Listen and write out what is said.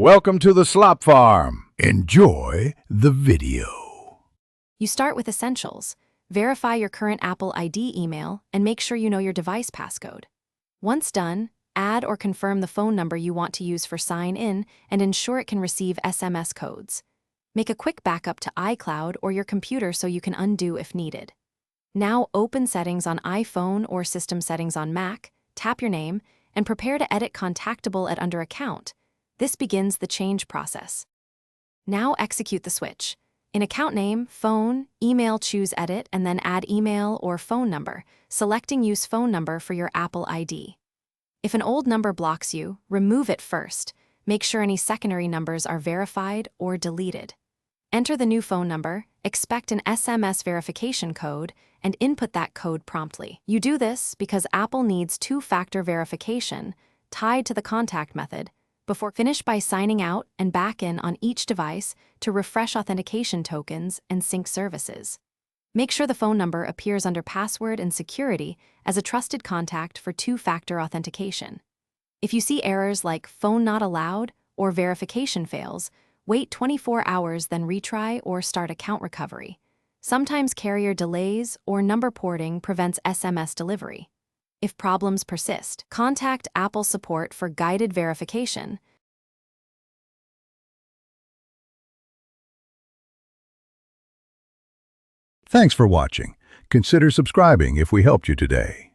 Welcome to the Slop Farm. Enjoy the video. You start with essentials. Verify your current Apple ID email and make sure you know your device passcode. Once done, add or confirm the phone number you want to use for sign-in and ensure it can receive SMS codes. Make a quick backup to iCloud or your computer so you can undo if needed. Now open Settings on iPhone or System Settings on Mac, tap your name, and prepare to edit Contactable at Under Account. This begins the change process. Now execute the switch. In account name, phone, email, choose Edit, and then add email or phone number, selecting Use phone number for your Apple ID. If an old number blocks you, remove it first. Make sure any secondary numbers are verified or deleted. Enter the new phone number, expect an SMS verification code, and input that code promptly. You do this because Apple needs two-factor verification tied to the contact method, finish by signing out and back in on each device to refresh authentication tokens and sync services. Make sure the phone number appears under password and security as a trusted contact for two-factor authentication. If you see errors like phone not allowed or verification fails, wait 24 hours, then retry or start account recovery. Sometimes carrier delays or number porting prevents SMS delivery. If problems persist, contact Apple support for guided verification. Thanks for watching. Consider subscribing if we helped you today.